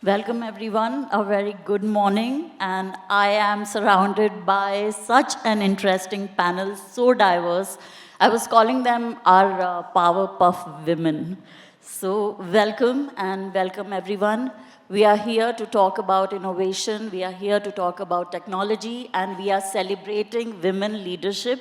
Welcome everyone, a very good morning, and I am surrounded by such an interesting panel, so diverse. I was calling them our Powerpuff Women. So welcome and welcome everyone. We are here to talk about innovation, we are here to talk about technology, and we are celebrating women leadership.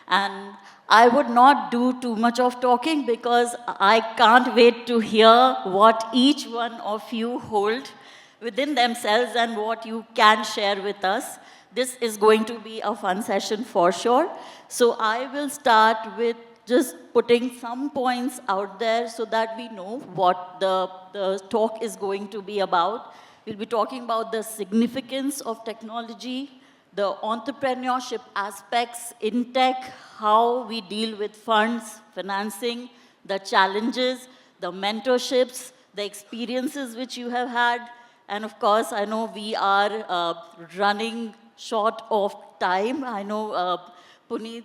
And I would not do too much of talking because I can't wait to hear what each one of you hold within themselves and what you can share with us. This is going to be a fun session for sure. So I will start with just putting some points out there so that we know what the talk is going to be about. We'll be talking about the significance of technology, the entrepreneurship aspects in tech, how we deal with funds, financing, the challenges, the mentorships, the experiences which you have had. And of course, I know we are running short of time. I know, Puneet,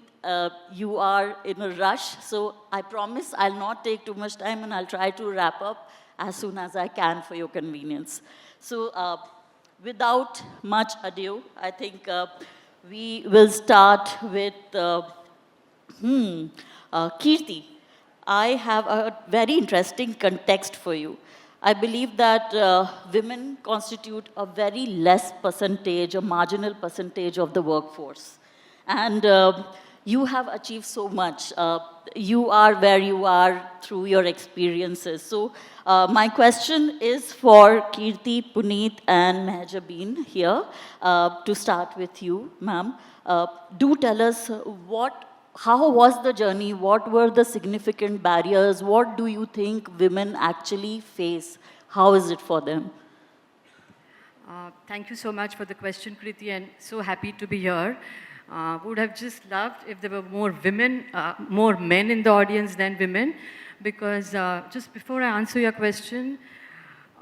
you are in a rush. So I promise I'll not take too much time and I'll try to wrap up as soon as I can for your convenience. So without much ado, I think we will start with Kirti. I have a very interesting context for you. I believe that women constitute a very less percentage, a marginal percentage of the workforce. And you have achieved so much. You are where you are through your experiences. So my question is for Kirti, Puneet, and Mehjabeen here. To start with you, ma'am. Do tell us how was the journey? What were the significant barriers? What do you think women actually face? How is it for them? Thank you so much for the question, Kriti, and so happy to be here. Would have just loved if there were more women, more men in the audience than women, because just before I answer your question,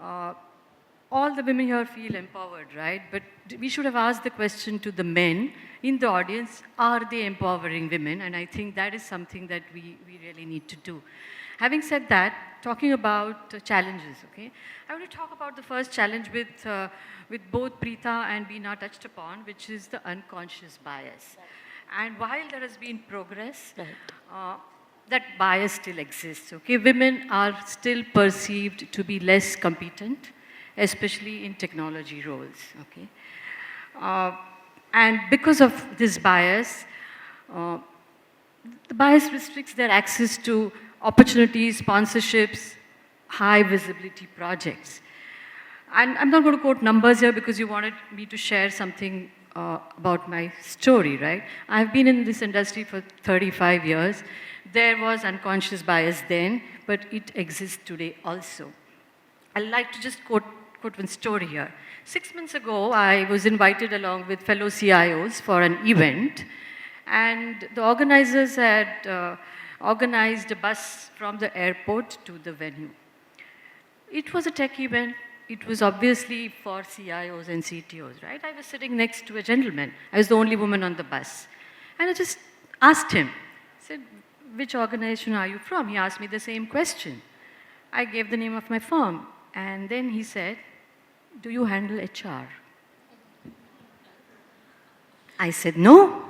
all the women here feel empowered, right? But we should have asked the question to the men in the audience, are they empowering women? And I think that is something that we really need to do. Having said that, talking about challenges, okay? I want to talk about the first challenge with both Preeta and Beena touched upon, which is the unconscious bias. And while there has been progress, that bias still exists, okay? Women are still perceived to be less competent, especially in technology roles, okay? And because of this bias, the bias restricts their access to opportunities, sponsorships, high visibility projects. And I'm not going to quote numbers here because you wanted me to share something about my story, right? I've been in this industry for 35 years. There was unconscious bias then, but it exists today also. I'd like to just quote one story here. 6 months ago, I was invited along with fellow CIOs for an event, and the organizers had organized a bus from the airport to the venue. It was a tech event. It was obviously for CIOs and CTOs, right? I was sitting next to a gentleman. I was the only woman on the bus. And I just asked him, I said, which organization are you from? He asked me the same question. I gave the name of my firm. And then he said, do you handle HR? I said, no.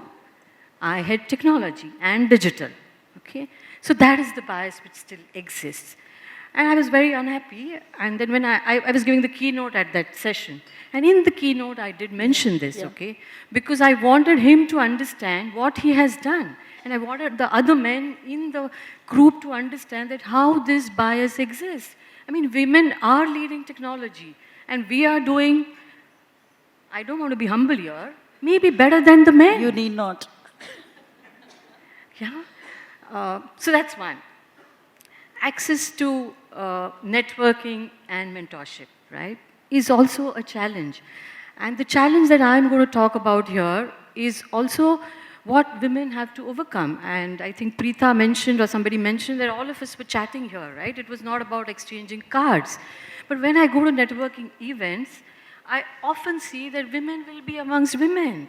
I had technology and digital, okay? So that is the bias which still exists. And I was very unhappy. And then when I was giving the keynote at that session. And in the keynote, I did mention this, okay? Because I wanted him to understand what he has done. And I wanted the other men in the group to understand that how this bias exists. I mean, women are leading technology. And we are doing, I don't want to be humble here, maybe better than the men. You need not. Yeah? So that's one. Access to networking and mentorship, right, is also a challenge. And the challenge that I'm going to talk about here is also what women have to overcome. And I think Preeta mentioned, or somebody mentioned, that all of us were chatting here, right? It was not about exchanging cards. But when I go to networking events, I often see that women will be amongst women.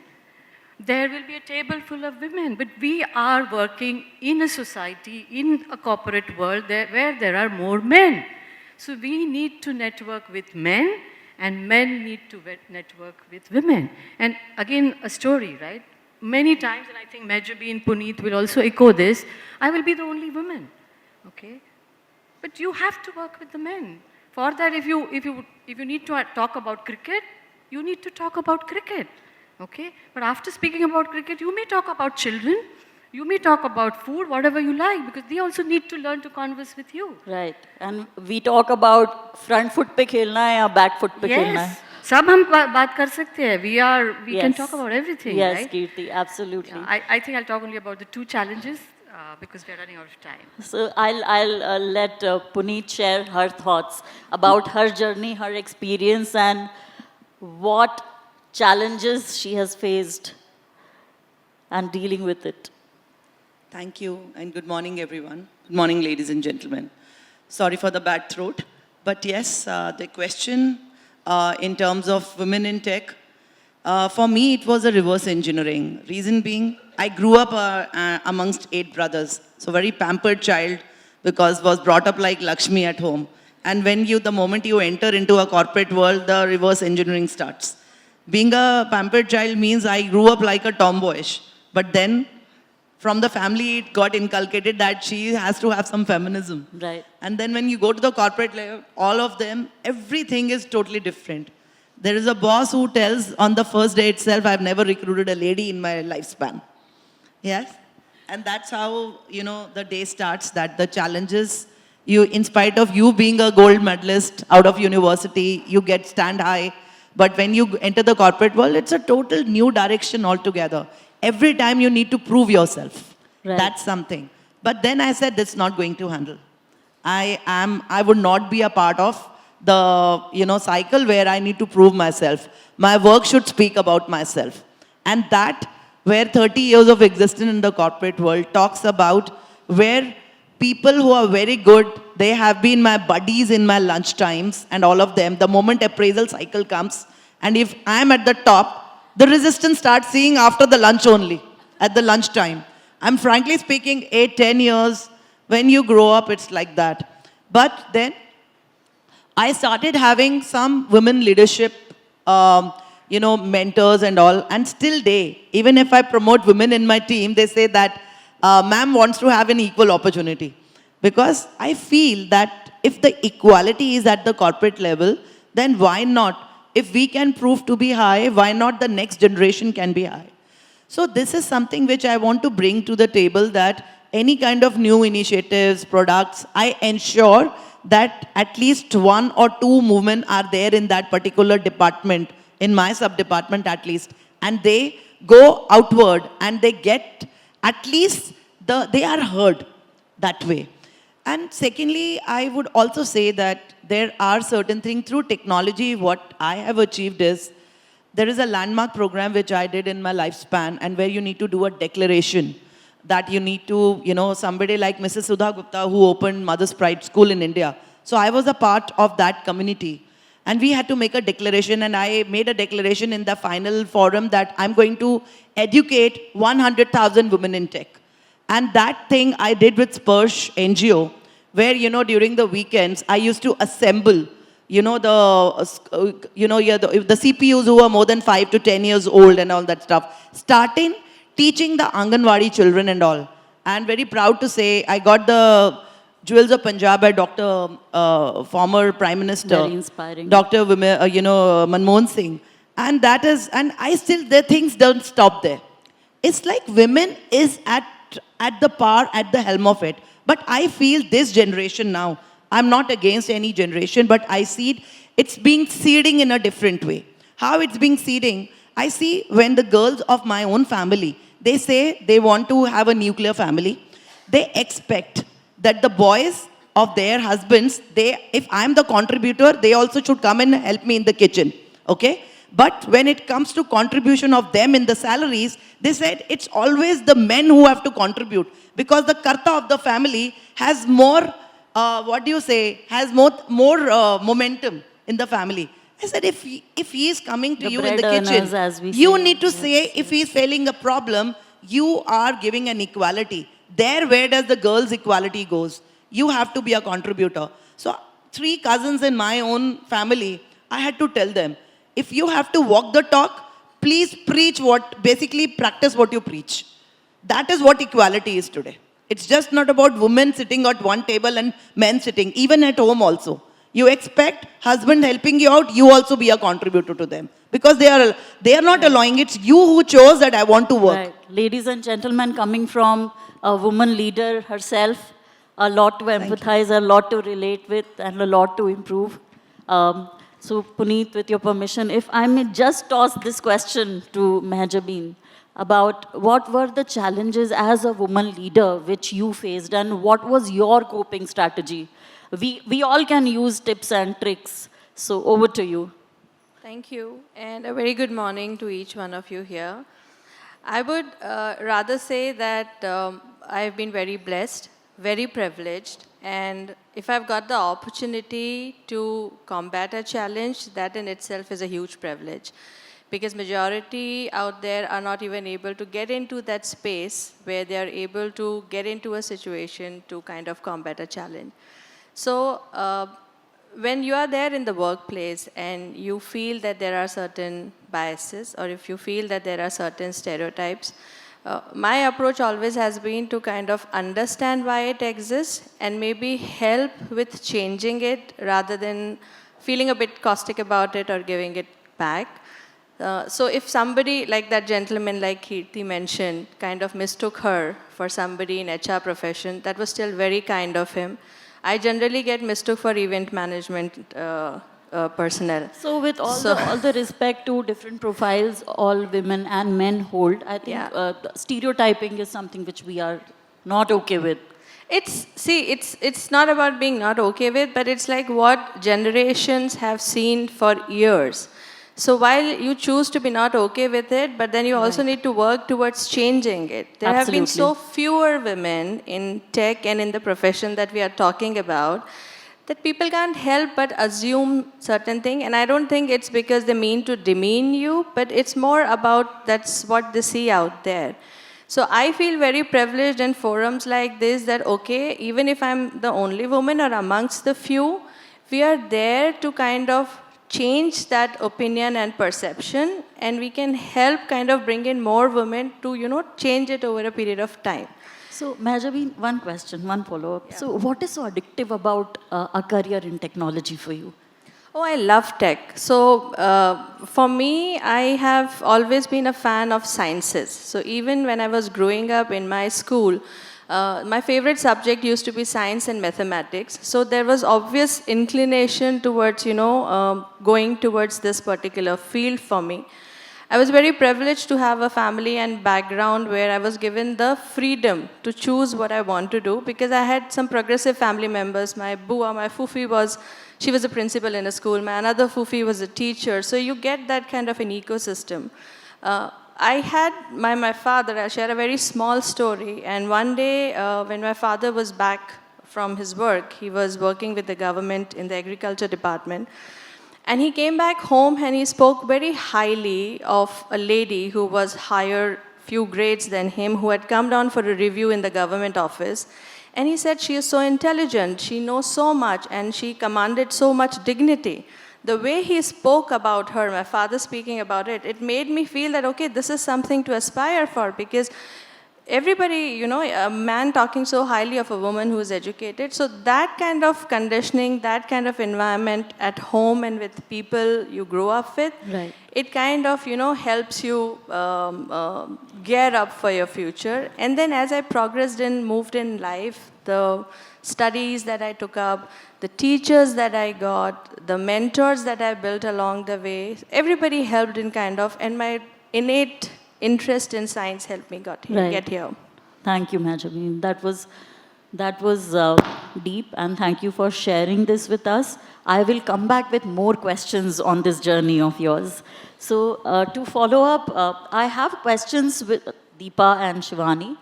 There will be a table full of women, but we are working in a society, in a corporate world where there are more men. So we need to network with men and men need to network with women. And again, a story, right? Many times, and I think Mejabi and Puneet will also echo this, I will be the only woman, okay? But you have to work with the men. For that, if you need to talk about cricket, you need to talk about cricket, okay? But after speaking about cricket, you may talk about children, you may talk about food, whatever you like, because they also need to learn to converse with you. Right. And we talk about front foot pe khelna hai ya back foot pe khelna hai. Yes. सब हम बात कर सकते हैं. We can talk about everything, yes, right? Yes, Kirti, absolutely. Yeah, I think I'll talk only about the two challenges because we're running out of time. So I'll let Puneet share her thoughts about her journey, her experience, and what challenges she has faced and dealing with it. Thank you, and good morning, everyone. Good morning, ladies and gentlemen. Sorry for the bad throat, but yes, the question in terms of women in tech, for me, it was a reverse engineering. Reason being, I grew up amongst 8 brothers, so very pampered child because was brought up like Lakshmi at home. And when the moment you enter into a corporate world, the reverse engineering starts. Being a pampered child means I grew up like a tomboyish, but then from the family, it got inculcated that she has to have some feminism. Right. And then when you go to the corporate level, all of them, everything is totally different. There is a boss who tells on the first day itself, I've never recruited a lady in my lifespan. Yes? And that's how, the day starts, that the challenges, in spite of you being a gold medalist out of university, you get stand high. But when you enter the corporate world, it's a total new direction altogether. Every time you need to prove yourself. Right. That's something. But then I said, that's not going to handle. I would not be a part of the, cycle where I need to prove myself. My work should speak about myself. And that, where 30 years of existence in the corporate world talks about where people who are very good, they have been my buddies in my lunch times and all of them. The moment appraisal cycle comes, and if I'm at the top, the resistance starts seeing after the lunch only, at the lunch time. I'm frankly speaking, 8, 10 years, when you grow up, it's like that. But then, I started having some women leadership, mentors and all, and still even if I promote women in my team, they say that, ma'am wants to have an equal opportunity. Because I feel that if the equality is at the corporate level, then why not? If we can prove to be high, why not the next generation can be high? So this is something which I want to bring to the table, that any kind of new initiatives, products, I ensure that at least 1 or 2 women are there in that particular department, in my sub-department at least, and they go outward and they get at least, they are heard that way. And secondly, I would also say that there are certain things through technology. What I have achieved is, there is a landmark program which I did in my lifespan, and where you need to do a declaration that you need to, somebody like Mrs. Sudha Gupta, who opened Mother's Pride School in India. So I was a part of that community. And we had to make a declaration, and I made a declaration in the final forum that I'm going to educate 100,000 women in tech. And that thing I did with Spursh NGO, where, during the weekends, I used to assemble, the CPUs who are more than 5 to 10 years old and all that stuff, starting teaching the Anganwadi children and all. And very proud to say, I got the Jewels of Punjab by former Prime Minister. Very inspiring. Dr. Manmohan Singh. And that is, and I still, the things don't stop there. It's like women is at the power, at the helm of it. But I feel this generation now, I'm not against any generation, but I see it's being seeding in a different way. How it's being seeding, I see when the girls of my own family, they say they want to have a nuclear family, they expect that the boys of their husbands, if I'm the contributor, they also should come and help me in the kitchen, okay? But when it comes to contribution of them in the salaries, they said it's always the men who have to contribute, because the karta of the family has more, has more momentum in the family. I said, if he is coming to you in the kitchen, you need to say, if he is failing a problem, you are giving an equality. There, where does the girls' equality goes? You have to be a contributor. So 3 cousins in my own family I had to tell them, if you have to walk the talk, please basically practice what you preach. That is what equality is today. It's just not about women sitting at one table and men sitting, even at home also. You expect husband helping you out, you also be a contributor to them. Because they are not allowing, it's you who chose that I want to work. Right. Ladies and gentlemen, coming from a woman leader herself, a lot to empathize, a lot to relate with, and a lot to improve. So, Puneet, with your permission, if I may just toss this question to Mehjabeen about what were the challenges as a woman leader which you faced, and what was your coping strategy? We all can use tips and tricks. So, over to you. Thank you, and a very good morning to each one of you here. I would rather say that I've been very blessed, very privileged, and if I've got the opportunity to combat a challenge, that in itself is a huge privilege. Because majority out there are not even able to get into that space where they are able to get into a situation to kind of combat a challenge. So when you are there in the workplace and you feel that there are certain biases, or if you feel that there are certain stereotypes, my approach always has been to kind of understand why it exists and maybe help with changing it rather than feeling a bit caustic about it or giving it back. So if somebody like that gentleman like Kriti mentioned kind of mistook her for somebody in HR profession, that was still very kind of him. I generally get mistook for event management personnel. So with all the respect to different profiles all women and men hold, I think stereotyping is something which we are not okay with. It's not about being not okay with, but it's like what generations have seen for years. So while you choose to be not okay with it, but then you also need to work towards changing it. There have been so fewer women in tech and in the profession that we are talking about that people can't help but assume certain things. And I don't think it's because they mean to demean you, but it's more about that's what they see out there. So I feel very privileged in forums like this that, okay, even if I'm the only woman or amongst the few, we are there to kind of change that opinion and perception, and we can help kind of bring in more women to, change it over a period of time. So, Mehjabeen, one question, one follow-up. Yeah. So, what is so addictive about a career in technology for you? Oh, I love tech. So, for me, I have always been a fan of sciences. So, even when I was growing up in my school, my favorite subject used to be science and mathematics. So there was obvious inclination towards, going towards this particular field for me. I was very privileged to have a family and background where I was given the freedom to choose what I want to do because I had some progressive family members. My bua, my fufi she was a principal in a school. My another fufi was a teacher. So you get that kind of an ecosystem. I had my father, I'll share a very small story. And one day when my father was back from his work, he was working with the government in the agriculture department. And he came back home and he spoke very highly of a lady who was higher few grades than him, who had come down for a review in the government office. And he said, she is so intelligent, she knows so much, and she commanded so much dignity. The way he spoke about her, my father speaking about it, it made me feel that, okay, this is something to aspire for because everybody, a man talking so highly of a woman who is educated. So that kind of conditioning, that kind of environment at home and with people you grow up with, right. It kind of, helps you gear up for your future. And then as I progressed and moved in life, the studies that I took up, the teachers that I got, the mentors that I built along the way, everybody helped in kind of, and my innate interest in science helped me get here. Thank you, Mehjabeen. That was deep, and thank you for sharing this with us. I will come back with more questions on this journey of yours. So to follow up, I have questions with Deepa and Shivani.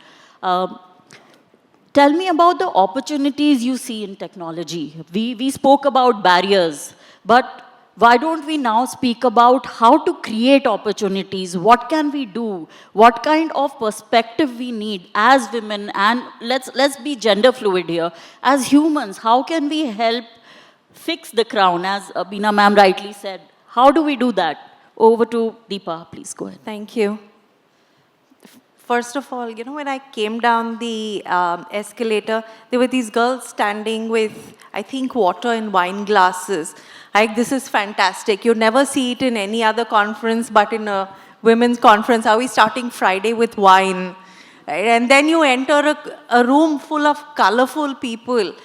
Tell me about the opportunities you see in technology. We spoke about barriers, but why don't we now speak about how to create opportunities? What can we do? What kind of perspective we need as women? And let's be gender fluid here. As humans, how can we help fix the crown, as Beena ma'am rightly said. How do we do that? Over to Deepa, please go ahead. Thank you. First of all, when I came down the escalator, there were these girls standing with, I think, water in wine glasses. Like, this is fantastic. You never see it in any other conference, but in a women's conference. Are we starting Friday with wine? Right? And then you enter a room full of colorful people.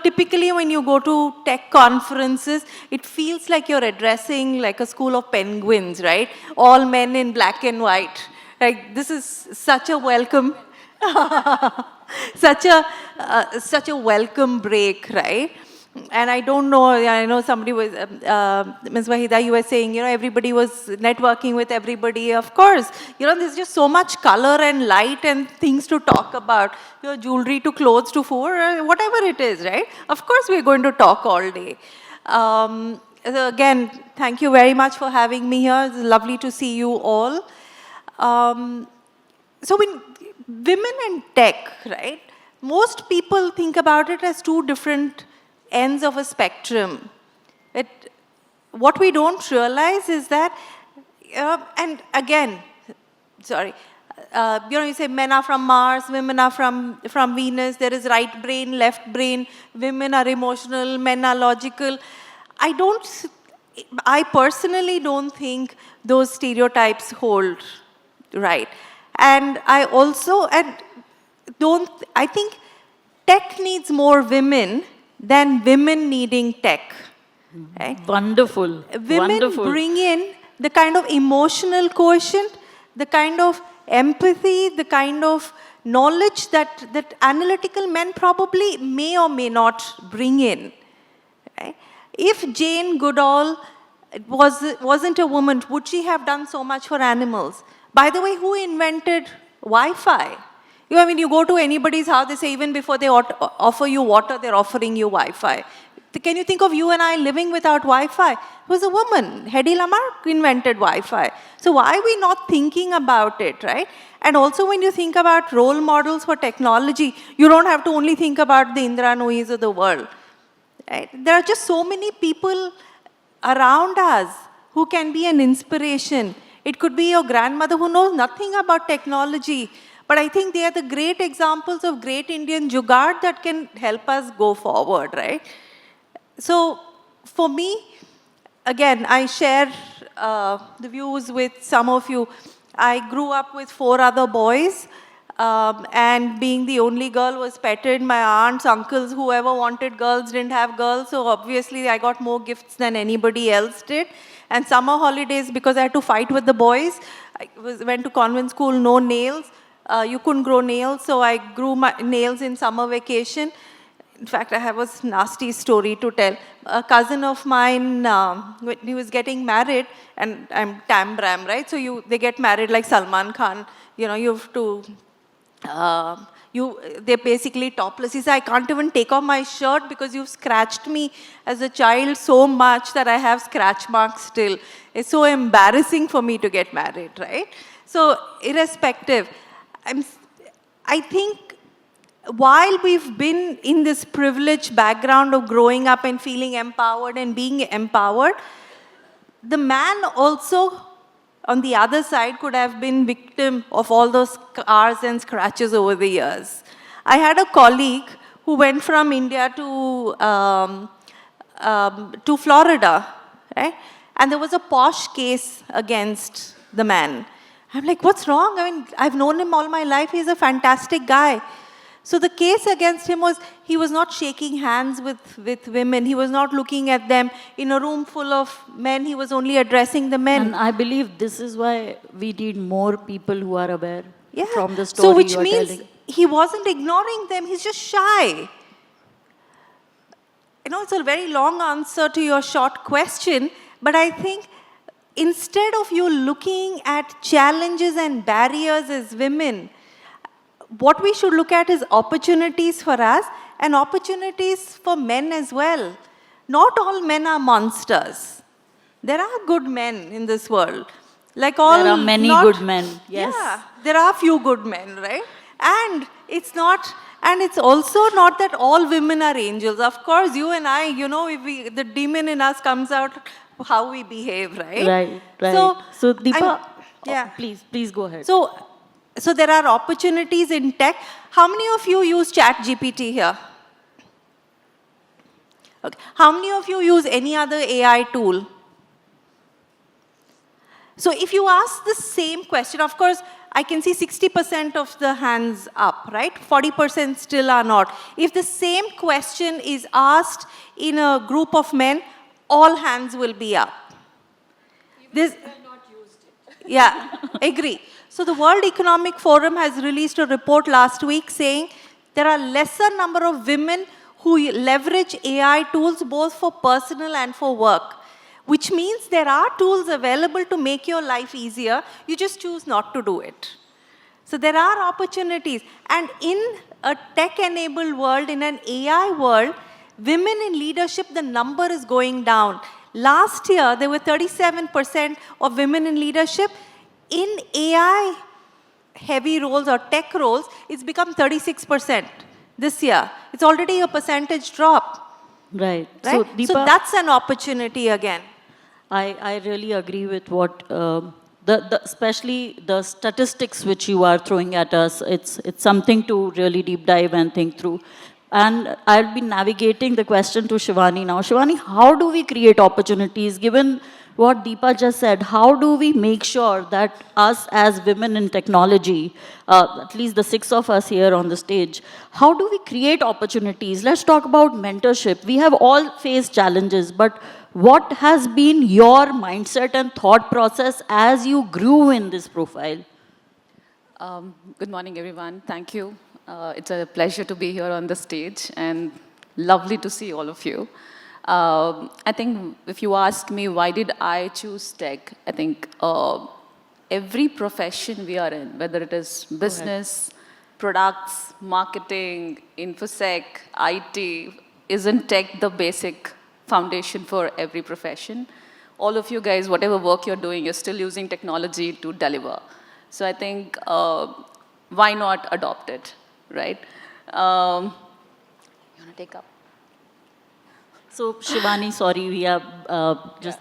Typically when you go to tech conferences, it feels like you're addressing like a school of penguins, right? All men in black and white. Like, this is such a welcome, such a welcome break, right? And I don't know, I know somebody was, Ms. Wahida, you were saying, everybody was networking with everybody. Of course, there's just so much color and light and things to talk about. Jewelry to clothes to food, whatever it is, right? Of course, we're going to talk all day. So again, thank you very much for having me here. It's lovely to see you all. So when women in tech, right? Most people think about it as two different ends of a spectrum. What we don't realize is that, and again, sorry, you say men are from Mars, women are from Venus, there is right brain, left brain, women are emotional, men are logical. I personally don't think those stereotypes hold, right? And I think tech needs more women than women needing tech. Right? Wonderful. Women Wonderful. bring in the kind of emotional quotient, the kind of empathy, the kind of knowledge that analytical men probably may or may not bring in. Right? If Jane Goodall wasn't a woman, would she have done so much for animals? By the way, who invented Wi-Fi? You go to anybody's house, they say even before they offer you water, they're offering you Wi-Fi. Can you think of you and I living without Wi-Fi? It was a woman. Hedy Lamarck invented Wi-Fi. So why are we not thinking about it, right? And also when you think about role models for technology, you don't have to only think about the Indra Nooyis of the world. Right? There are just so many people around us who can be an inspiration. It could be your grandmother who knows nothing about technology, but I think they are the great examples of great Indian jugaad that can help us go forward, right? So for me, again, I share the views with some of you. I grew up with 4 other boys, and being the only girl was petted. My aunts, uncles, whoever wanted girls didn't have girls, so obviously I got more gifts than anybody else did. And summer holidays, because I had to fight with the boys, went to convent school, no nails. You couldn't grow nails, so I grew my nails in summer vacation. In fact, I have a nasty story to tell. A cousin of mine, when he was getting married, and I'm Tambram, right? So they get married like Salman Khan. You have to, they're basically topless. He said, I can't even take off my shirt because you've scratched me as a child so much that I have scratch marks still. It's so embarrassing for me to get married, right? So irrespective, I think while we've been in this privileged background of growing up and feeling empowered and being empowered, the man also, on the other side, could have been victim of all those scars and scratches over the years. I had a colleague who went from India to Florida, right? And there was a posh case against the man. I'm like, what's wrong? I've known him all my life. He's a fantastic guy. So the case against him was he was not shaking hands with women. He was not looking at them. In a room full of men, he was only addressing the men. And I believe this is why we need more people who are aware from the story so which you are means telling. He wasn't ignoring them. He's just shy. It's a very long answer to your short question, but I think instead of you looking at challenges and barriers as women, what we should look at is opportunities for us and opportunities for men as well. Not all men are monsters. There are good men in this world. There are many good men, yes. Yeah, there are few good men, right? And it's not And it's also not that all women are angels. Of course, you and I, you know, if the demon in us comes out, how we behave, right? Right, right. So Deepa, yeah. please go ahead. So there are opportunities in tech. How many of you use ChatGPT here? Okay. How many of you use any other AI tool? So if you ask the same question, of course, I can see 60% of the hands up, right? 40% still are not. If the same question is asked in a group of men, all hands will be up. This, yeah, agree. So the World Economic Forum has released a report last week saying there are lesser number of women who leverage AI tools both for personal and for work, which means there are tools available to make your life easier. You just choose not to do it. So there are opportunities. And in a tech-enabled world, in an AI world, women in leadership, the number is going down. Last year, there were 37% of women in leadership. In AI heavy roles or tech roles, it's become 36% this year. It's already a percentage drop. Right. Right? So, Deepa, So that's an opportunity again. I really agree with what, especially the statistics which you are throwing at us. It's something to really deep dive and think through. And I'll be navigating the question to Shivani now. Shivani, how do we create opportunities given what Deepa just said? How do we make sure that us as women in technology, at least the 6 of us here on the stage, how do we create opportunities? Let's talk about mentorship. We have all faced challenges, but what has been your mindset and thought process as you grew in this profile? Good morning, everyone. Thank you. It's a pleasure to be here on the stage and lovely to see all of you. I think if you ask me why did I choose tech, I think every profession we are in, whether it is business, products, marketing, infosec, IT, isn't tech the basic foundation for every profession? All of you guys, whatever work you're doing, you're still using technology to deliver. So I think, why not adopt it, right? You want to take up? So, Shivani, sorry, we are just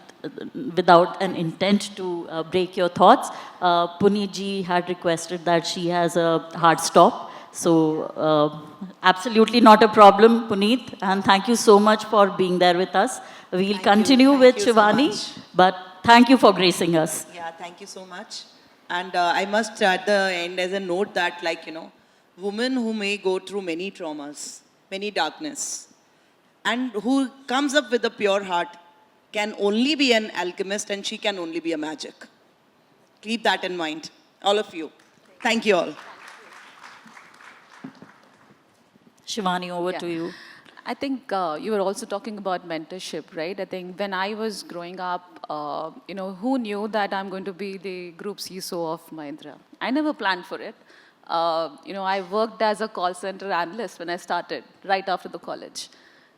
without an intent to break your thoughts. Puneet ji had requested that she has a hard stop. So, absolutely not a problem, Puneet. And thank you so much for being there with us. We'll continue with Shivani, but thank you for gracing us. Yeah, thank you so much. And I must at the end as a note that, like, you know, women who may go through many traumas, many darkness, and who comes up with a pure heart can only be an alchemist and she can only be a magic. Keep that in mind, all of you. Thank you all. Shivani, over to you. I think you were also talking about mentorship, right? I think when I was growing up, you know, who knew that I'm going to be the group CISO of Mahindra? I never planned for it. You know, I worked as a call center analyst when I started, right after the college.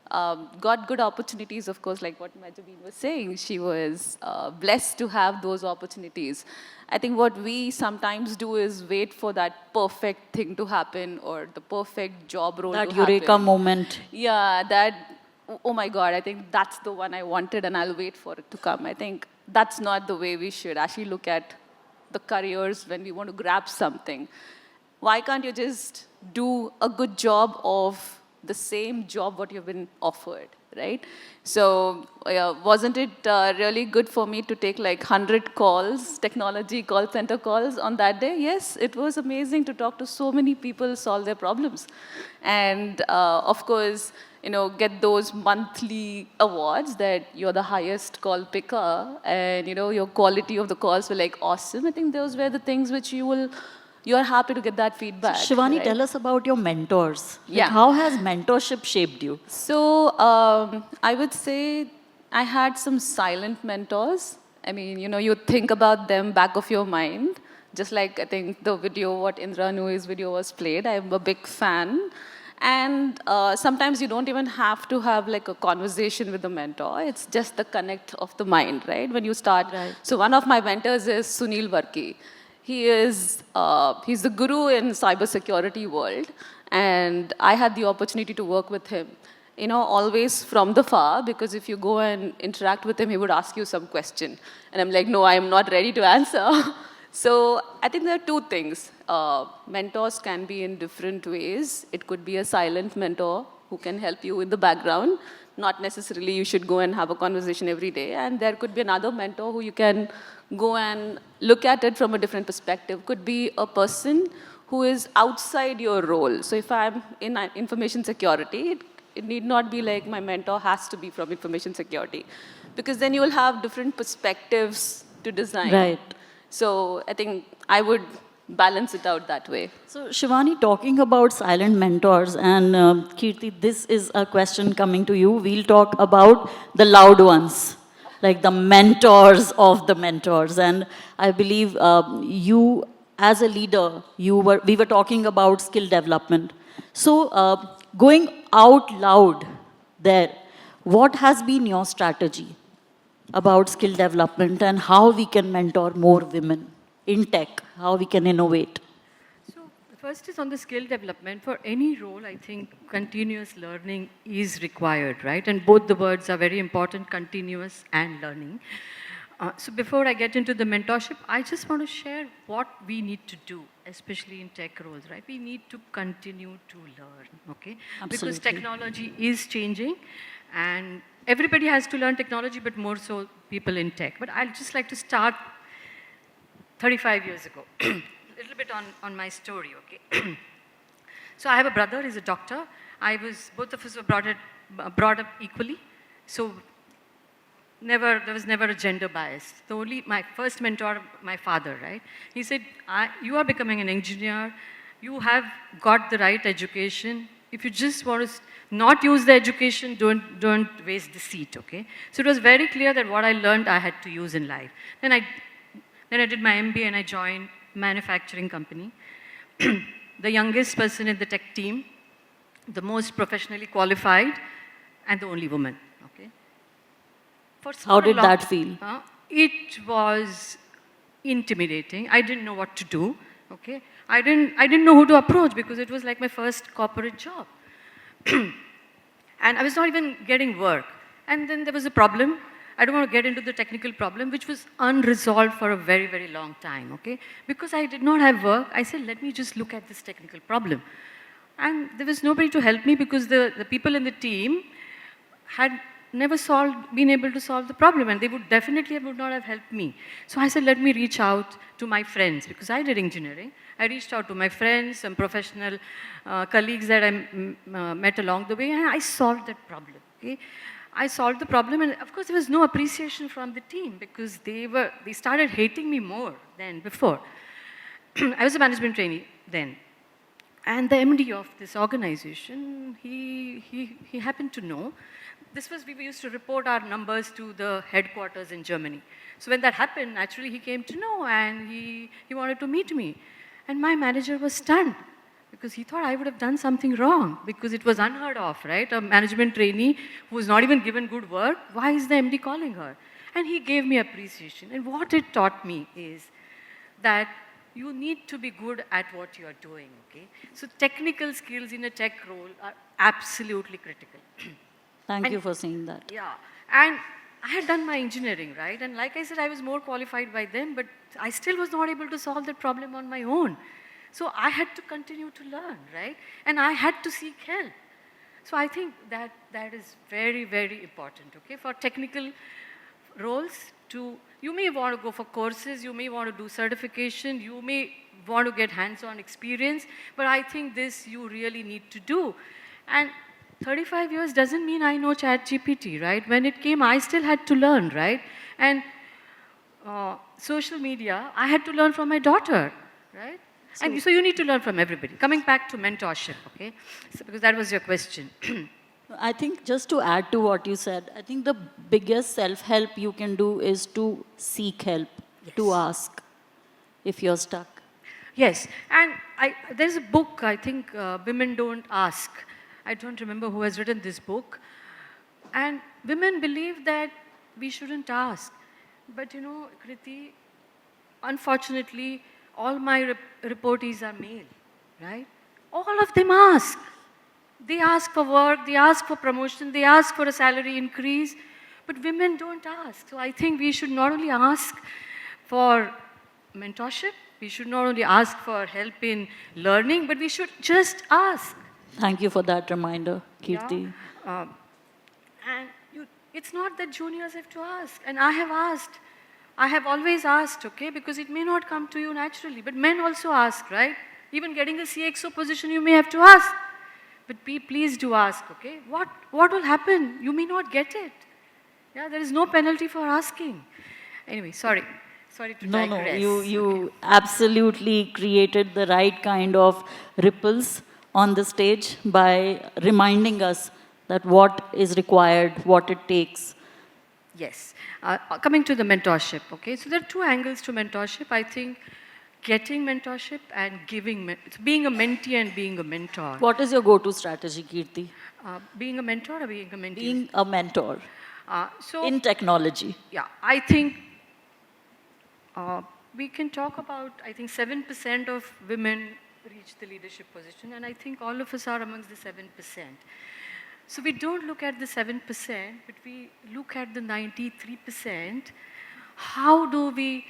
Got good opportunities, of course, like what Majabeen was saying. She was blessed to have those opportunities. I think what we sometimes do is wait for that perfect thing to happen or the perfect job role to happen. That eureka moment. Yeah, that, oh my God, I think that's the one I wanted and I'll wait for it to come. I think that's not the way we should actually look at the careers when we want to grab something. Why can't you just do a good job of the same job what you've been offered, right? So wasn't it really good for me to take like 100 calls, technology call center calls on that day? Yes, it was amazing to talk to so many people, solve their problems. And of course, you know, get those monthly awards that you're the highest call picker and, you know, your quality of the calls were like awesome. I think those were the things which you're happy to get that feedback. So, Shivani, right? tell us about your mentors. Yeah. Like, how has mentorship shaped you? So I would say I had some silent mentors. I mean, you know, you think about them back of your mind. Just like I think the video, what Indra Nui's video was played, I'm a big fan. And sometimes you don't even have to have like a conversation with the mentor. It's just the connect of the mind, right? When you start. Right. So one of my mentors is Sunil Varki. He is, he's the guru in cybersecurity world. And I had the opportunity to work with him, always from the far, because if you go and interact with him, he would ask you some question. And I'm like, no, I'm not ready to answer. So I think there are two things. Mentors can be in different ways. It could be a silent mentor who can help you in the background. Not necessarily you should go and have a conversation every day. And there could be another mentor who you can go and look at it from a different perspective. Could be a person who is outside your role. So if I'm in information security, it need not be like my mentor has to be from information security, because then you will have different perspectives to design. Right. So I think I would balance it out that way. So, Shivani, talking about silent mentors, and Kirti, this is a question coming to you. We'll talk about the loud ones, like the mentors of the mentors. And I believe you, as a leader, we were talking about skill development. So, going out loud there, what has been your strategy about skill development and how we can mentor more women in tech, how we can innovate? So the first is on the skill development. For any role, I think continuous learning is required, right? And both the words are very important, continuous and learning. So before I get into the mentorship, I just want to share what we need to do, especially in tech roles, right? We need to continue to learn, okay? Because Absolutely. technology is changing, and everybody has to learn technology, but more so people in tech. But I'd just like to start 35 years ago, a little bit on my story, okay? So I have a brother, he's a doctor. Both of us were brought up equally. So there was never a gender bias. My first mentor, my father, right? He said, you are becoming an engineer. You have got the right education. If you just want to not use the education, don't waste the seat, okay? So it was very clear that what I learned, I had to use in life. Then I did my MBA and I joined a manufacturing company. The youngest person in the tech team, the most professionally qualified, and the only woman, okay? How did that feel? It was intimidating. I didn't know what to do, okay? I didn't know who to approach because it was like my first corporate job. And I was not even getting work. And then there was a problem. I don't want to get into the technical problem, which was unresolved for a very, very long time, okay? Because I did not have work, I said, let me just look at this technical problem. And there was nobody to help me because the people in the team had never been able to solve the problem, and they would not have helped me. So I said, let me reach out to my friends, because I did engineering. I reached out to my friends, some professional colleagues that I met along the way, and I solved that problem, okay? I solved the problem, and of course there was no appreciation from the team because they started hating me more than before. I was a management trainee then. And the MD of this organization, he happened to know. We used to report our numbers to the headquarters in Germany. So when that happened, naturally he came to know and he wanted to meet me. And my manager was stunned because he thought I would have done something wrong because it was unheard of, right? A management trainee who was not even given good work, why is the MD calling her? And he gave me appreciation. And what it taught me is that you need to be good at what you are doing, okay? So technical skills in a tech role are absolutely critical. Thank you for saying that. Yeah, and I had done my engineering, right? And like I said, I was more qualified by them, but I still was not able to solve that problem on my own. So I had to continue to learn, right? And I had to seek help. So I think that is very, very important, okay? For technical roles, you may want to go for courses, you may want to do certification, you may want to get hands-on experience, but I think this you really need to do. And 35 years doesn't mean I know ChatGPT, right? When it came, I still had to learn, right? And social media, I had to learn from my daughter, right? And so you need to learn from everybody. Coming back to mentorship, okay? So, because that was your question. I think just to add to what you said, I think the biggest self-help you can do is to seek help, to ask if you're stuck. Yes, and there's a book, I think, Women Don't Ask. I don't remember who has written this book. And women believe that we shouldn't ask. But you know, Kriti, unfortunately, all my reportees are male, right? all of them ask. They ask for work, they ask for promotion, they ask for a salary increase, but women don't ask. So I think we should not only ask for mentorship, we should not only ask for help in learning, but we should just ask. Thank you for that reminder, Kirti. Yeah. And it's not that juniors have to ask, and I have asked. I have always asked, okay, because it may not come to you naturally, but men also ask, right? Even getting a CXO position, you may have to ask. But please do ask, okay? What will happen? You may not get it. Yeah, there is no penalty for asking. Anyway, sorry to digress. You absolutely created the right kind of ripples on the stage by reminding us that what is required, what it takes. Yes. Coming to the mentorship, okay? So there are two angles to mentorship. I think getting mentorship and being a mentee and being a mentor. What is your go-to strategy, Kirti? Being a mentor or being a mentee? Being a mentor So in technology. Yeah, I think we can talk about, I think 7% of women reach the leadership position, and I think all of us are amongst the 7%. So we don't look at the 7%, but we look at the 93%. How do we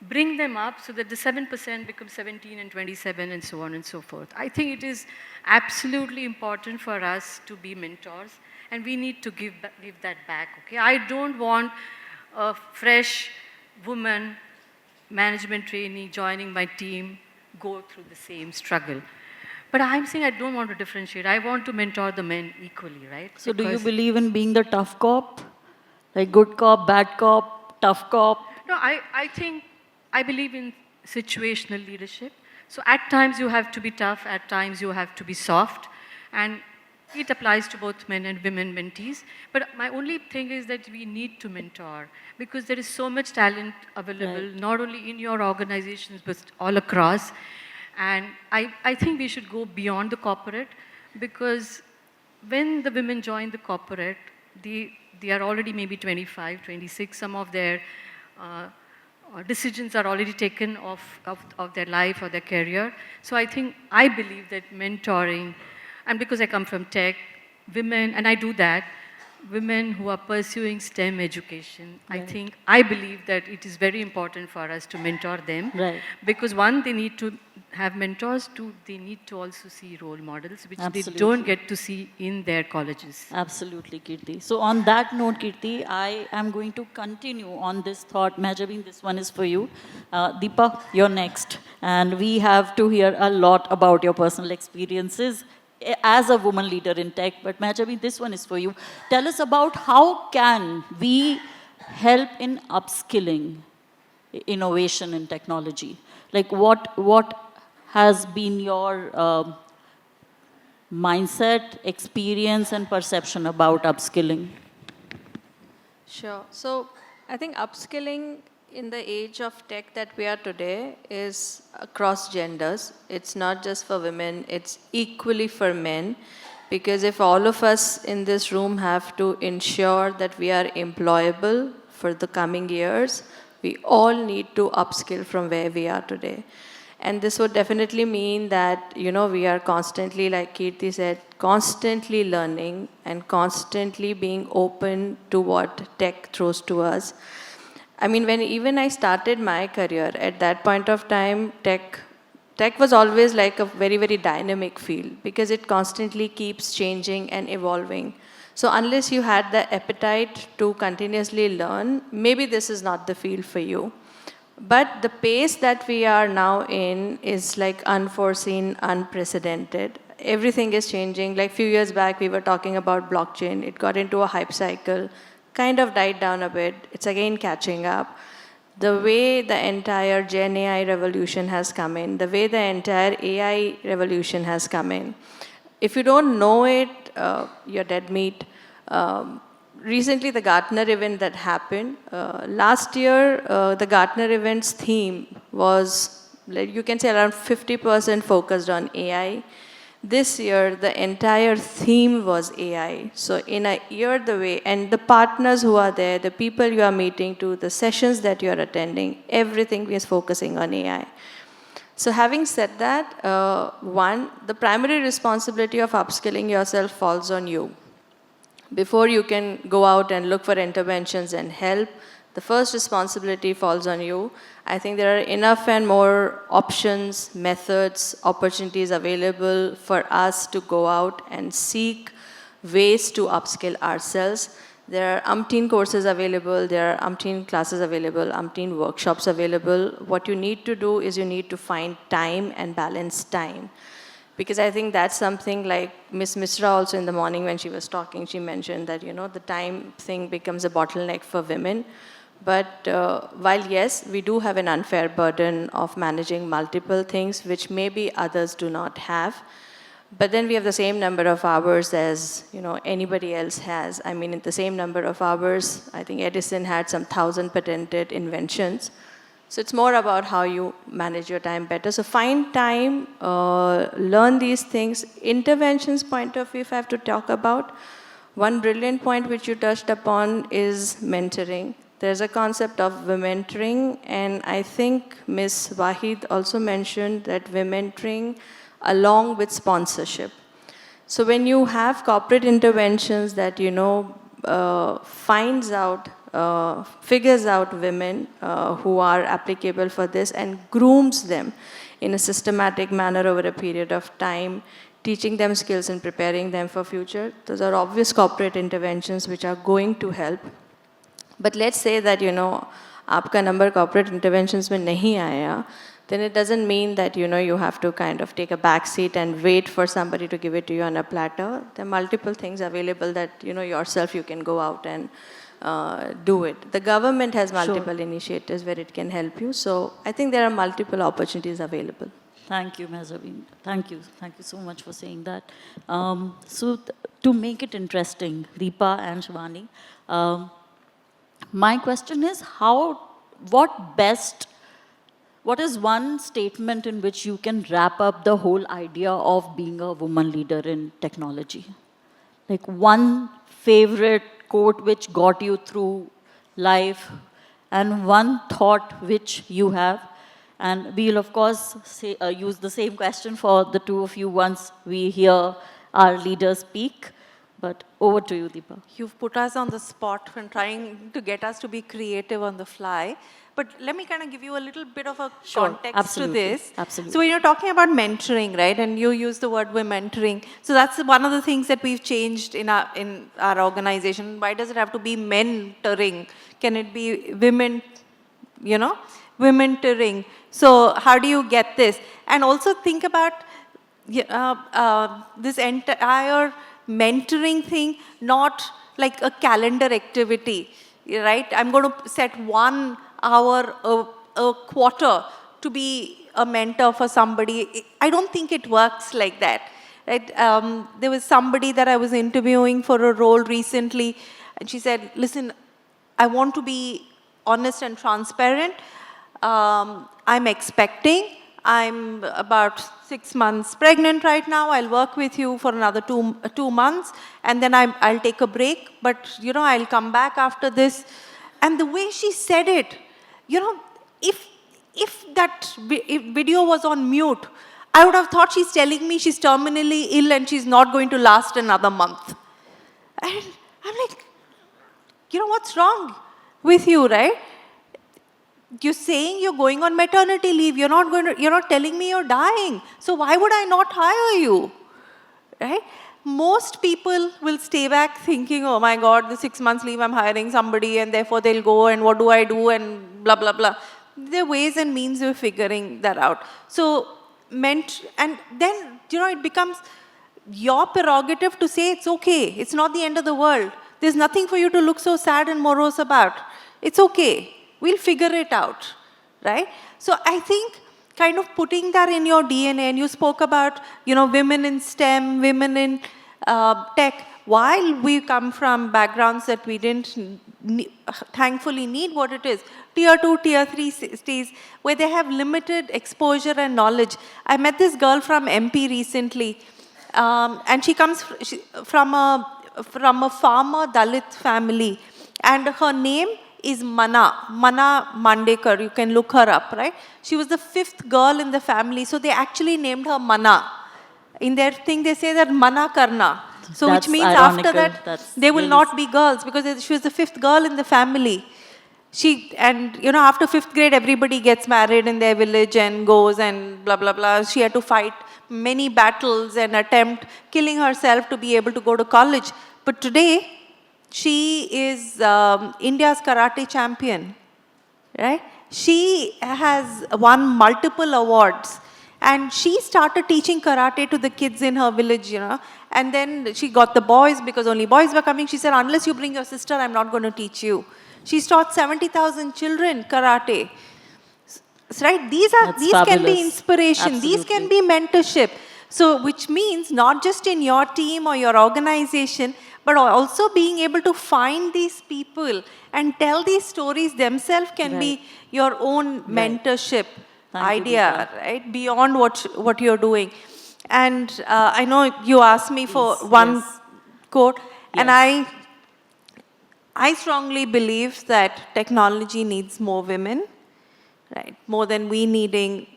bring them up so that the 7% becomes 17 and 27 and so on and so forth? I think it is absolutely important for us to be mentors, and we need to give that back, okay? I don't want a fresh woman management trainee joining my team go through the same struggle. But I'm saying I don't want to differentiate. I want to mentor the men equally, right? So do you believe in being the tough cop? Like good cop, bad cop, tough cop? No, I believe in situational leadership. So at times you have to be tough, at times you have to be soft. And it applies to both men and women mentees. But my only thing is that we need to mentor because there is so much talent available, not only in your organizations, but all across. And I think we should go beyond the corporate because when the women join the corporate, they are already maybe 25, 26. Some of their decisions are already taken of their life or their career. So I believe that mentoring, and because I come from tech, women, and I do that, women who are pursuing STEM education, I believe that it is very important for us to mentor them. Right. Because one, they need to have mentors. Two, they need to also see role models, which Absolutely. they don't get to see in their colleges. Absolutely, Kirti. So on that note, Kirti, I am going to continue on this thought. Majabin, this one is for you. Deepa, you're next. And we have to hear a lot about your personal experiences as a woman leader in tech. But Majabin, this one is for you. Tell us about how can we help in upskilling innovation in technology? Like what has been your mindset, experience, and perception about upskilling? Sure. So I think upskilling in the age of tech that we are today is across genders. It's not just for women, it's equally for men. Because if all of us in this room have to ensure that we are employable for the coming years, we all need to upskill from where we are today. And this would definitely mean that, we are constantly, like Kirti said, constantly learning and constantly being open to what tech throws to us. I mean, when even I started my career, at that point of time, tech was always like a very, very dynamic field because it constantly keeps changing and evolving. So unless you had the appetite to continuously learn, maybe this is not the field for you. But the pace that we are now in is like unforeseen, unprecedented. Everything is changing. Like a few years back, we were talking about blockchain. It got into a hype cycle, kind of died down a bit. It's again catching up. The way the entire Gen AI revolution has come in, the way the entire AI revolution has come in. If you don't know it, you're dead meat. Recently, the Gartner event that happened, last year, the Gartner event's theme was, you can say, around 50% focused on AI. This year, the entire theme was AI. So in a year, and the partners who are there, the people you are meeting to, the sessions that you are attending, everything is focusing on AI. So having said that, one, the primary responsibility of upskilling yourself falls on you. Before you can go out and look for interventions and help, the first responsibility falls on you. I think there are enough and more options, methods, opportunities available for us to go out and seek ways to upskill ourselves. There are umpteen courses available, there are umpteen classes available, umpteen workshops available. What you need to do is you need to find time and balance time. Because I think that's something like Miss Misra also in the morning when she was talking, she mentioned that, the time thing becomes a bottleneck for women. But while yes, we do have an unfair burden of managing multiple things, which maybe others do not have. But then we have the same number of hours as, anybody else has. I mean, in the same number of hours, I think Edison had some 1,000 patented inventions. So it's more about how you manage your time better. So find time, learn these things. Interventions point of view, if I have to talk about, one brilliant point which you touched upon is mentoring. There's a concept of womentoring, and I think Ms. Wahid also mentioned that womentoring along with sponsorship. So when you have corporate interventions that, figures out women who are applicable for this and grooms them in a systematic manner over a period of time, teaching them skills and preparing them for future. Those are obvious corporate interventions which are going to help. But let's say that, आपका number corporate interventions में नहीं आया, then it doesn't mean that, you have to kind of take a back seat and wait for somebody to give it to you on a platter. There are multiple things available that, yourself you can go out and do it. The government has multiple initiatives where it can help you. So I think there are multiple opportunities available. Thank you, Mehzabeen. Thank you. Thank you so much for saying that. To make it interesting, Deepa and Shivani, my question is what is one statement in which you can wrap up the whole idea of being a woman leader in technology? Like one favorite quote which got you through life and one thought which you have. And we'll, of course, use the same question for the two of you once we hear our leaders speak. But over to you, Deepa. You've put us on the spot when trying to get us to be creative on the fly. But let me kind of give you a little bit of a context to this. Absolutely. So when you're talking about mentoring, right, and you use the word we're mentoring, so that's one of the things that we've changed in our organization. Why does it have to be mentoring? Can it be women, women-toring? So how do you get this? And also think about this entire mentoring thing, not like a calendar activity, right? I'm going to set 1 hour a quarter to be a mentor for somebody. I don't think it works like that, right? There was somebody that I was interviewing for a role recently, and she said, listen, I want to be honest and transparent. I'm expecting. I'm about 6 months pregnant right now. I'll work with you for another two months, and then I'll take a break. But, I'll come back after this. And the way she said it, if that video was on mute, I would have thought she's telling me she's terminally ill and she's not going to last another month. And I'm like, what's wrong with you, right? You're saying you're going on maternity leave. You're not telling me you're dying. So why would I not hire you? Right? Most people will stay back thinking, oh my God, the 6 months leave, I'm hiring somebody and therefore they'll go and what do I do and blah, blah, blah. There are ways and means of figuring that out. So, and then, it becomes your prerogative to say it's okay. It's not the end of the world. There's nothing for you to look so sad and morose about. It's okay. We'll figure it out, right? So I think kind of putting that in your DNA, and you spoke about, women in STEM, women in tech, while we come from backgrounds that we didn't thankfully need what it is, tier 2, tier 3 cities, where they have limited exposure and knowledge. I met this girl from MP recently, and she comes from a farmer Dalit family, and her name is Mana Mandekar. You can look her up, right? She was the 5th girl in the family, so they actually named her Mana. In their thing, they say that Mana Karna. So That's which means ironical. after that, That's they will really not be girls because she was the 5th girl in the family. And you know, after 5th grade, everybody gets married in their village and goes and blah, blah, blah. She had to fight many battles and attempt killing herself to be able to go to college. But today, she is India's karate champion, right? She has won multiple awards. And she started teaching karate to the kids in her village, you know. And then she got the boys because only boys were coming. She said, unless you bring your sister, I'm not going to teach you. She's taught 70,000 children karate. Right? These can be fabulous. inspiration. These can be mentorship. So, which means not just in your team or your organization, but also being able to find these people and tell these stories themselves can be your own mentorship idea, right? Beyond what you're doing. And I know you asked me for one quote, and I strongly believe that technology needs more women, right? More than we needing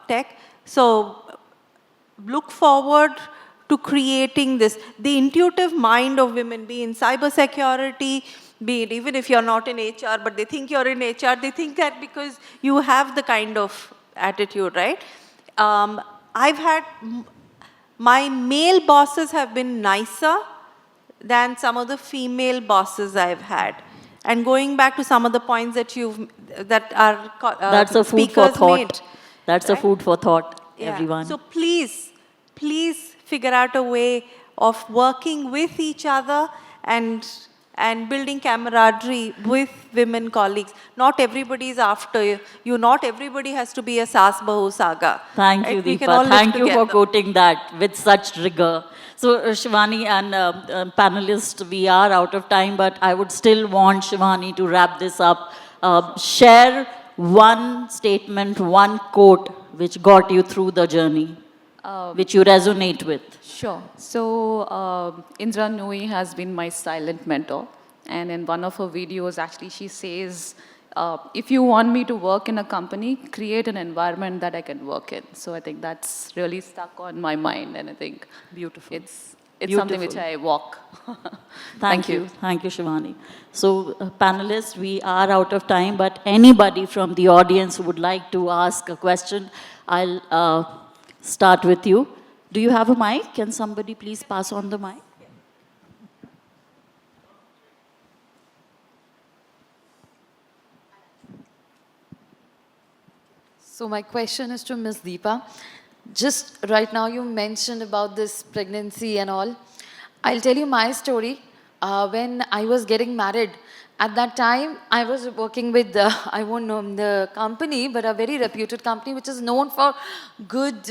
tech. So look forward to creating this, the intuitive mind of women, be in cybersecurity, be it even if you're not in HR, but they think you're in HR, they think that because you have the kind of attitude, right? I've had, my male bosses have been nicer than some of the female bosses I've had. And going back to some of the points that are that's a food for speakers thought. made. That's a food for thought, everyone. So please figure out a way of working with each other and building camaraderie with women colleagues. Not everybody is after you. Not everybody has to be a Saas Bahu saga. Thank right? you, We can all Deepa. live Thank you for together. quoting that with such rigor. So, Shivani and panelists, we are out of time, but I would still want Shivani to wrap this up. Share one statement, one quote which got you through the journey, which you resonate with. Sure. So, Indra Nooyi has been my silent mentor. And in one of her videos, actually, she says, if you want me to work in a company, create an environment that I can work in. So I think that's really stuck on my mind. And I think Beautiful. it's something which I walk. Thank you. Thank you, Shivani. So, panelists, we are out of time, but anybody from the audience who would like to ask a question, I'll start with you. Do you have a mic? Can somebody please pass on the mic? So my question is to Ms. Deepa. Just right now you mentioned about this pregnancy and all. I'll tell you my story. When I was getting married, at that time I was working with, I won't name the company, but a very reputed company which is known for good,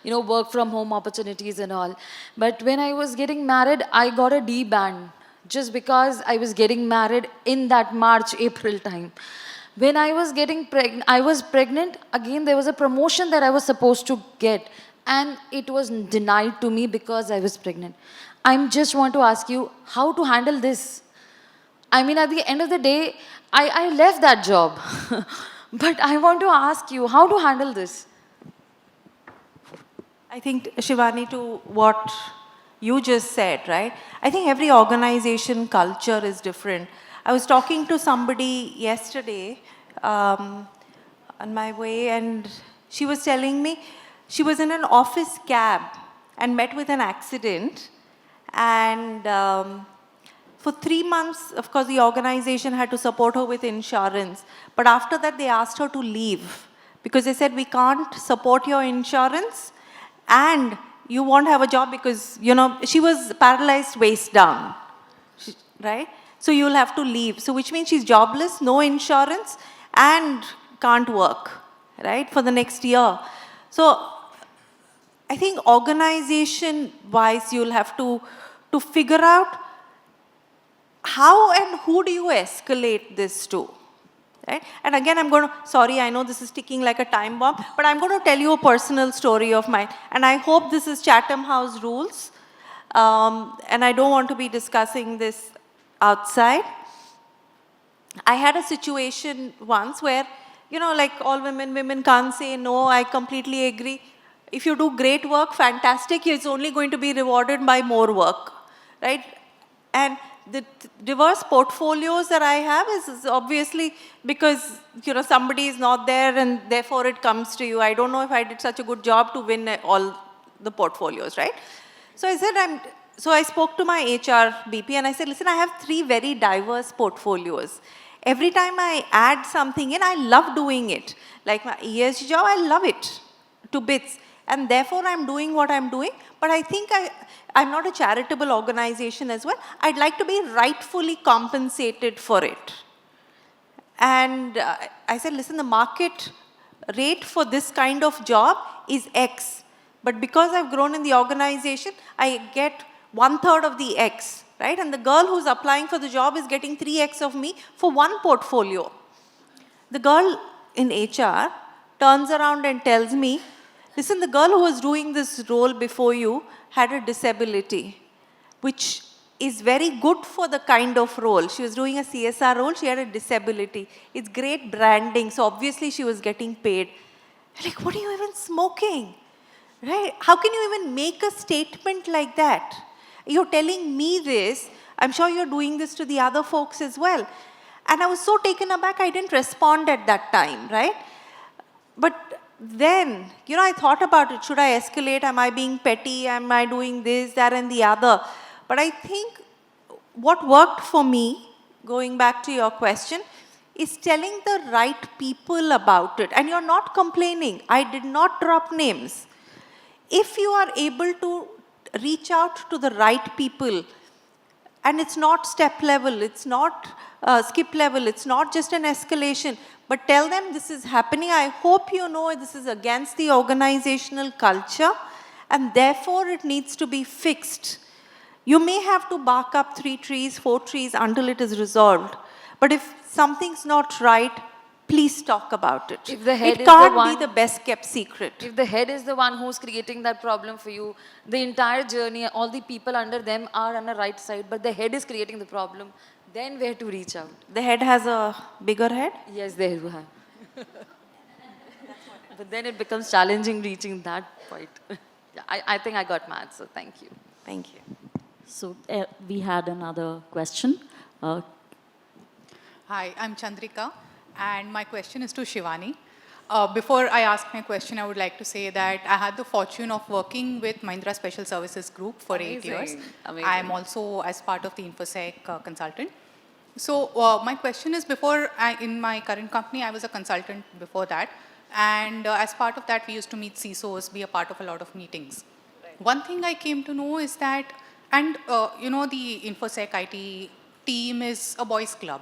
work from home opportunities and all. But when I was getting married, I got a D band just because I was getting married in that March, April time. When I was pregnant, again there was a promotion that I was supposed to get and it was denied to me because I was pregnant. I just want to ask you how to handle this. I mean, at the end of the day, I left that job. But I want to ask you how to handle this. I think, Shivani, to what you just said, right? I think every organization culture is different. I was talking to somebody yesterday on my way, and she was telling me she was in an office cab and met with an accident. And for 3 months, of course, the organization had to support her with insurance. But after that, they asked her to leave because they said, we can't support your insurance and you won't have a job because, she was paralyzed waist down, right? So you'll have to leave. So which means she's jobless, no insurance, and can't work, right, for the next year. So I think organization-wise, you'll have to figure out how and who do you escalate this to, right? And again, sorry, I know this is ticking like a time bomb, but I'm going to tell you a personal story of mine. And I hope this is Chatham House rules. And I don't want to be discussing this outside. I had a situation once where, you know, like all women can't say no, I completely agree. If you do great work, fantastic, it's only going to be rewarded by more work, right? And the diverse portfolios that I have is obviously because, you know, somebody is not there and therefore it comes to you. I don't know if I did such a good job to win all the portfolios, right? So I said, so I spoke to my HR BP and I said, listen, I have 3 very diverse portfolios. Every time I add something in, I love doing it. Like my ESG job, I love it to bits. And therefore, I'm doing what I'm doing. But I think I'm not a charitable organization as well. I'd like to be rightfully compensated for it. And I said, listen, the market rate for this kind of job is X. But because I've grown in the organization, I get 1/3 of the X, right? And the girl who's applying for the job is getting 3X of me for one portfolio. The girl in HR turns around and tells me, listen, the girl who was doing this role before you had a disability, which is very good for the kind of role. She was doing a CSR role, she had a disability. It's great branding, so obviously she was getting paid. Like, what are you even smoking? Right? How can you even make a statement like that? You're telling me this, I'm sure you're doing this to the other folks as well. And I was so taken aback, I didn't respond at that time, right? But then, you know, I thought about it. Should I escalate? Am I being petty? Am I doing this, that, and the other? But I think what worked for me, going back to your question, is telling the right people about it. And you're not complaining. I did not drop names. If you are able to reach out to the right people, and it's not step level, it's not skip level, it's not just an escalation, but tell them this is happening. I hope you know this is against the organizational culture and therefore it needs to be fixed. You may have to bark up 3 trees, 4 trees until it is resolved. But if something's not right, please talk about it. If the head it is the can't one, be the best kept secret. If the head is the one who's creating that problem for you, the entire journey, all the people under them are on the right side, but the head is creating the problem, then where to reach out? The head has a bigger head? Yes, they do have. But then it becomes challenging reaching that point. Yeah, I think I got mad, so thank you. Thank you. So we had another question. Hi, I'm Chandrika, and my question is to Shivani. Before I ask my question, I would like to say that I had the fortune of working with Mahindra Special Services Group for 8 years. Amazing. I am also as part of the InfoSec consultant. So my question is, in my current company, I was a consultant before that. And as part of that, we used to meet CISOs, be a part of a lot of meetings. Right. One thing I came to know is that, and you know, the InfoSec IT team is a boys' club.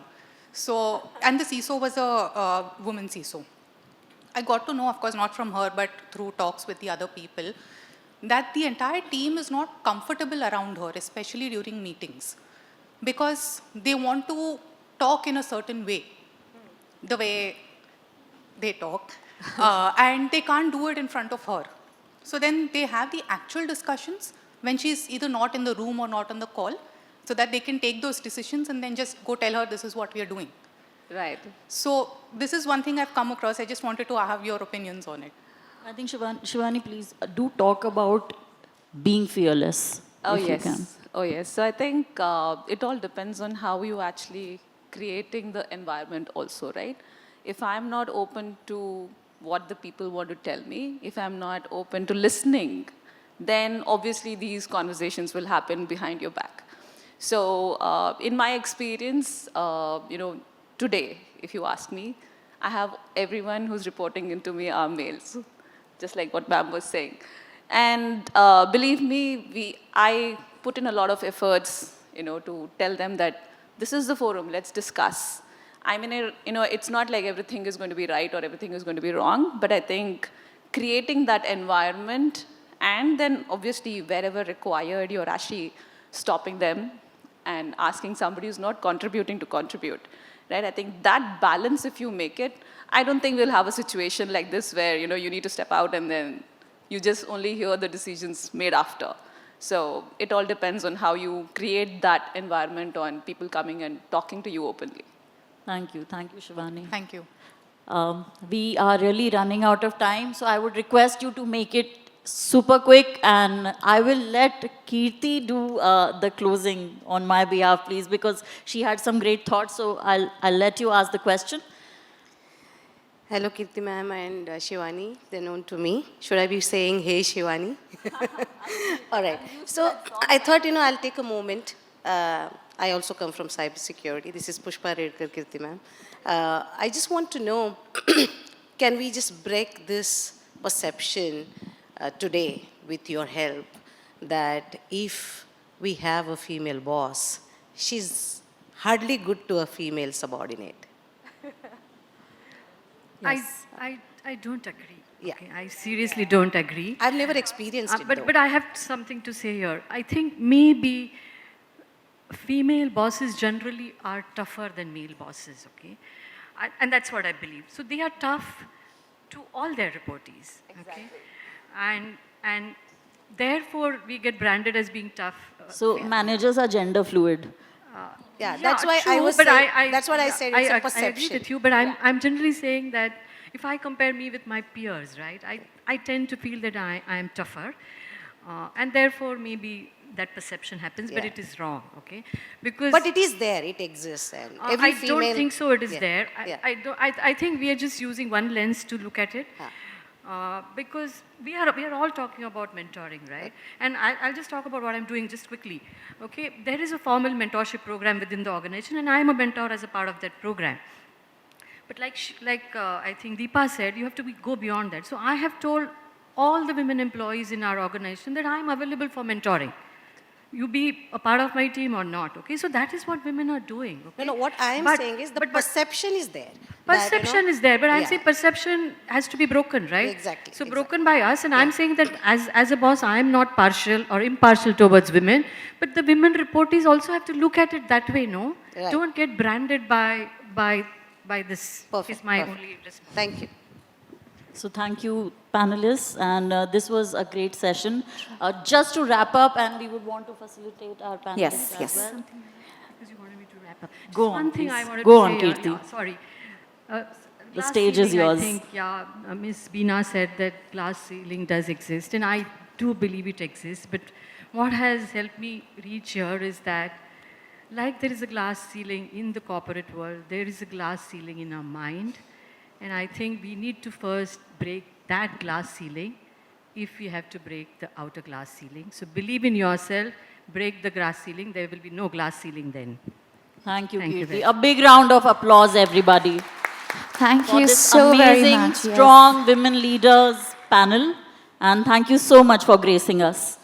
So, and the CISO was a woman CISO. I got to know, of course, not from her, but through talks with the other people, that the entire team is not comfortable around her, especially during meetings, because they want to talk in a certain way, the way they talk, and they can't do it in front of her. So then they have the actual discussions when she's either not in the room or not on the call, so that they can take those decisions and then just go tell her this is what we are doing. Right. So this is one thing I've come across. I just wanted to have your opinions on it. I think Shivani, please do talk about being fearless. Oh, if yes. You can. Oh, yes. So I think it all depends on how you actually creating the environment also, right? If I'm not open to what the people want to tell me, if I'm not open to listening, then obviously these conversations will happen behind your back. So in my experience, you know, today, if you ask me, I have everyone who's reporting into me are males, just like what ma'am was saying. And believe me, I put in a lot of efforts, you know, to tell them that this is the forum, let's discuss. I mean, you know, it's not like everything is going to be right or everything is going to be wrong, but I think creating that environment and then obviously wherever required, you're actually stopping them and asking somebody who's not contributing to contribute, right? I think that balance, if you make it, I don't think we'll have a situation like this where, you know, you need to step out and then you just only hear the decisions made after. So it all depends on how you create that environment on people coming and talking to you openly. Thank you, Shivani. Thank you. We are really running out of time, so I would request you to make it super quick, and I will let Kirti do the closing on my behalf, please, because she had some great thoughts. So I'll let you ask the question. Hello, Kirti ma'am and Shivani. They're known to me. Should I be saying, hey, Shivani? All right. So I thought, I'll take a moment. I also come from cybersecurity. This is Pushpa Redkar, Kirti ma'am. I just want to know, can we just break this perception today with your help that if we have a female boss, she's hardly good to a female subordinate? Yes. I don't agree. Yeah. Okay? I seriously don't agree. I've never experienced it, though. But I have something to say here. I think maybe female bosses generally are tougher than male bosses, okay? And that's what I believe. So they are tough to all their reportees, okay? And therefore we get branded as being tough. So managers are gender fluid. Yeah, that's why I true, was but saying, that's what I said, it's a I agree perception. with you, but I'm generally saying that if I compare me with my peers, right, I tend to feel that I am tougher, and therefore maybe that perception happens, but Yeah. it is wrong, okay? Because But it is there, it exists. And every I female, don't think so it is Yeah, there. yeah. I think we are just using one lens to look at it. Because we are all talking about mentoring, right? And I'll just talk about what I'm doing just quickly. Okay, there is a formal mentorship program within the organization, and I am a mentor as a part of that program. But like I think Deepa said, you have to go beyond that. So I have told all the women employees in our organization that I am available for mentoring. You be a part of my team or not, okay? So that is what women are doing, okay? No, what I am But- saying is the but- perception is there. Perception is there, but I'm Yeah. saying perception has to be broken, right? Exactly, So exactly. broken by us, and I'm saying that as a boss, I am not partial or impartial towards women, but the women reportees also have to look at it that way, no? Right. Don't get branded by this. Perfect, Is my perfect. only response. Thank you. So thank you, panelists, and this was a great session. Just to wrap up, and we would want to facilitate our panelists Yes, as yes. well. Because you wanted me to wrap up. Just Go on, one thing I please. wanted Go to on, say here. Kirti. Yeah, sorry. The Glass stage is ceiling, yours. I think, Miss Beena said that glass ceiling does exist, and I do believe it exists. But what has helped me reach here is that, like there is a glass ceiling in the corporate world, there is a glass ceiling in our mind. And I think we need to first break that glass ceiling if we have to break the outer glass ceiling. So believe in yourself, break the glass ceiling, there will be no glass ceiling then. Thank you, Thank you Kirti. very A big round of applause, everybody. Thank For you this so very amazing, much. Yes. strong women leaders panel. And thank you so much for gracing us.